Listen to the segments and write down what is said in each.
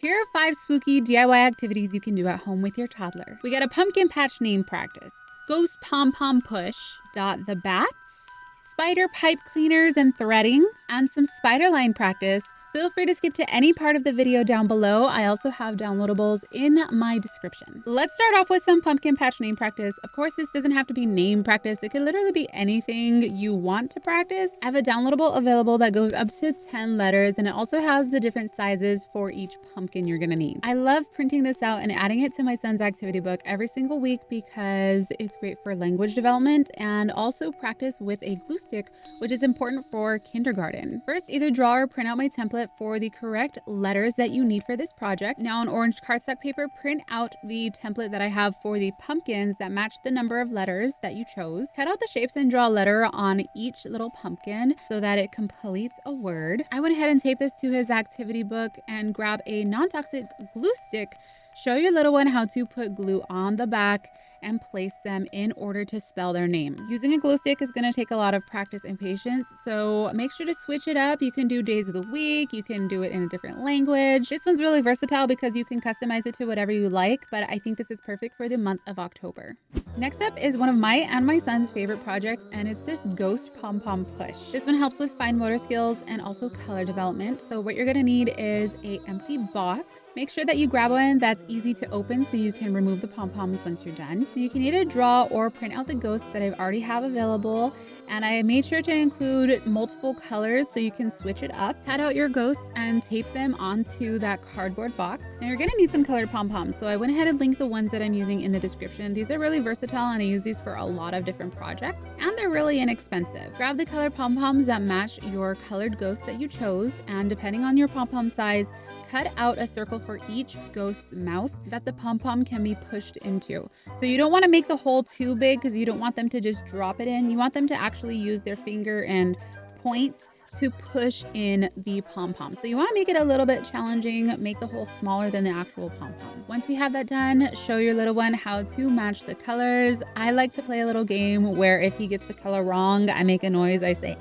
Here are 5 spooky DIY activities you can do at home with your toddler. We got a pumpkin patch name practice, ghost Pom Pom Push, dot the bats, spider pipe cleaners and threading, and some spider line practice. Feel free to skip to any part of the video down below. I also have downloadables in my description. Let's start off with some pumpkin patch name practice. Of course, this doesn't have to be name practice. It could literally be anything you want to practice. I have a downloadable available that goes up to 10 letters, and it also has the different sizes for each pumpkin you're gonna need. I love printing this out and adding it to my son's activity book every single week because it's great for language development and also practice with a glue stick, which is important for kindergarten. First, either draw or print out my template for the correct letters that you need for this project. Now on orange cardstock paper, print out the template that I have for the pumpkins that match the number of letters that you chose. Cut out the shapes and draw a letter on each little pumpkin so that it completes a word. I went ahead and taped this to his activity book and grab a non-toxic glue stick. Show your little one how to put glue on the back and place them in order to spell their name. Using a glue stick is gonna take a lot of practice and patience, so make sure to switch it up. You can do days of the week, you can do it in a different language. This one's really versatile because you can customize it to whatever you like, but I think this is perfect for the month of October. Next up is one of my and my son's favorite projects, and it's this ghost Pom Pom Push. This one helps with fine motor skills and also color development. So what you're gonna need is an empty box. Make sure that you grab one that's easy to open so you can remove the pom-poms once you're done. You can either draw or print out the ghosts that I already have available, and I made sure to include multiple colors so you can switch it up. Cut out your ghosts and tape them onto that cardboard box. Now you're gonna need some colored pom-poms, so I went ahead and linked the ones that I'm using in the description. These are really versatile and I use these for a lot of different projects, and they're really inexpensive. Grab the colored pom-poms that match your colored ghost that you chose, and depending on your pom-pom size, cut out a circle for each ghost's mouth that the pom-pom can be pushed into. So you don't want to make the hole too big because you don't want them to just drop it in. You want them to actually use their finger and point to push in the pom-pom. So you want to make it a little bit challenging, make the hole smaller than the actual pom-pom. Once you have that done, show your little one how to match the colors. I like to play a little game where if he gets the color wrong, I make a noise, I say,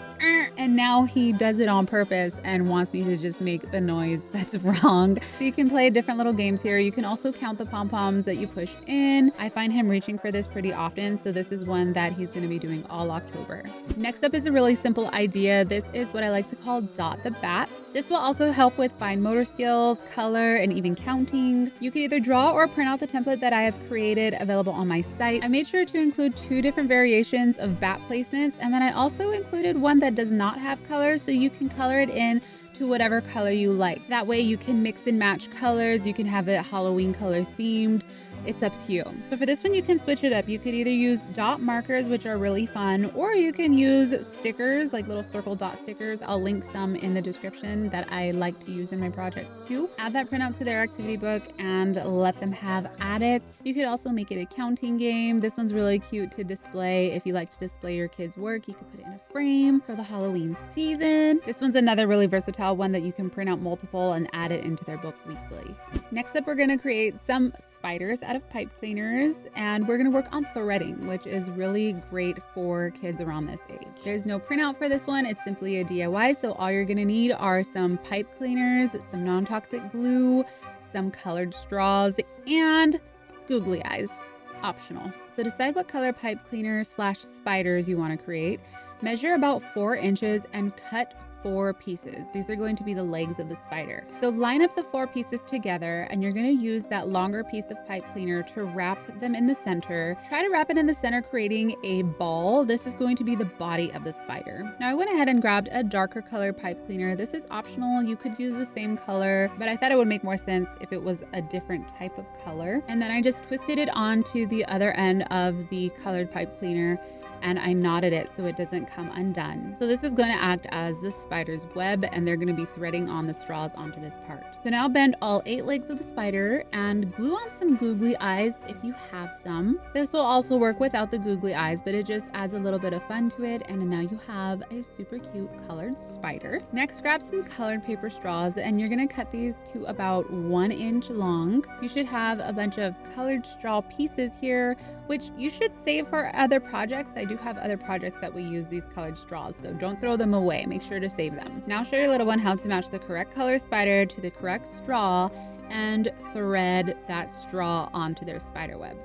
and now he does it on purpose and wants me to just make the noise that's wrong. So you can play different little games here. You can also count the pom-poms that you push in. I find him reaching for this pretty often, so this is one that he's gonna be doing all October. Next up is a really simple idea. This is what I like to call dot the bats. This will also help with fine motor skills, color, and even counting. You can either draw or print out the template that I have created available on my site. I made sure to include 2 different variations of bat placements, and then I also included one that does not have colors, so you can color it in to whatever color you like. That way you can mix and match colors. You can have it Halloween color themed. It's up to you. So for this one, you can switch it up. You could either use dot markers, which are really fun, or you can use stickers, like little circle dot stickers. I'll link some in the description that I like to use in my projects too. Add that printout to their activity book and let them have at it. You could also make it a counting game. This one's really cute to display. If you like to display your kids' work, you could put it in a frame for the Halloween season. This one's another really versatile one that you can print out multiple and add it into their book weekly. Next up, we're gonna create some spiders out of pipe cleaners, and we're gonna work on threading, which is really great for kids around this age. There's no printout for this one, it's simply a DIY, so all you're gonna need are some pipe cleaners, some non-toxic glue, some colored straws, and googly eyes, optional. So decide what color pipe cleaner / spiders you wanna create. Measure about 4 inches and cut 4 pieces. These are going to be the legs of the spider. So line up the 4 pieces together, and you're going to use that longer piece of pipe cleaner to wrap them in the center. Try to wrap it in the center, creating a ball. This is going to be the body of the spider. Now I went ahead and grabbed a darker color pipe cleaner. This is optional. You could use the same color, but I thought it would make more sense if it was a different type of color. And then I just twisted it onto the other end of the colored pipe cleaner, and I knotted it so it doesn't come undone. So this is going to act as the spider's web, and they're going to be threading on the straws onto this part. So now bend all 8 legs of the spider and glue on some googly eyes if you have some. This will also work without the googly eyes, but it just adds a little bit of fun to it, and now you have a super cute colored spider. Next, grab some colored paper straws, and you're going to cut these to about 1 inch long. You should have a bunch of colored straw pieces here, which you should save for other projects. I do have other projects that we use these colored straws, so don't throw them away. Make sure to save them. Now show your little one how to match the correct color spider to the correct straw and thread that straw onto their spider web.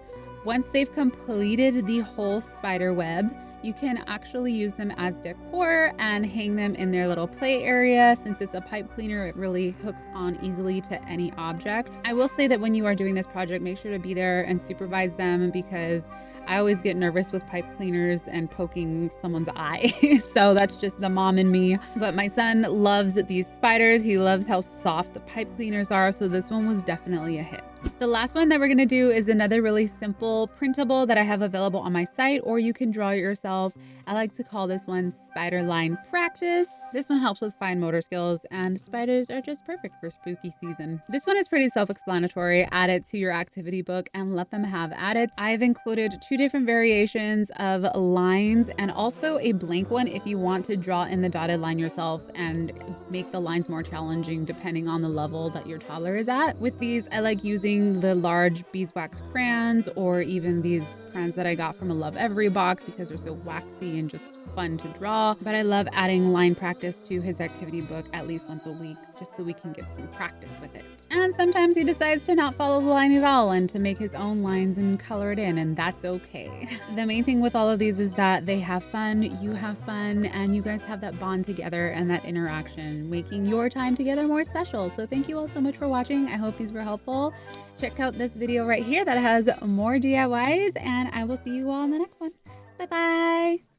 Once they've completed the whole spider web, you can actually use them as decor and hang them in their little play area. Since it's a pipe cleaner, it really hooks on easily to any object. I will say that when you are doing this project, make sure to be there and supervise them, because I always get nervous with pipe cleaners and poking someone's eye. So that's just the mom in me. But my son loves these spiders. He loves how soft the pipe cleaners are. So this one was definitely a hit. The last one that we're gonna do is another really simple printable that I have available on my site, or you can draw it yourself. I like to call this one Spider Line Practice. This one helps with fine motor skills, and spiders are just perfect for spooky season. This one is pretty self-explanatory. Add it to your activity book and let them have at it. I've included 2 different variations of lines and also a blank one if you want to draw in the dotted line yourself and make the lines more challenging depending on the level that your toddler is at. With these, I like using the large beeswax crayons, or even these crayons that I got from a Love Every box because they're so waxy and just fun to draw. But I love adding line practice to his activity book at least once a week, just so we can get some practice with it. And sometimes he decides to not follow the line at all and to make his own lines and color it in, and that's okay. The main thing with all of these is that they have fun, you have fun, and you guys have that bond together and that interaction, making your time together more special. So thank you all so much for watching. I hope these were helpful. Check out this video right here that has more DIYs, and I will see you all in the next one. Bye-bye.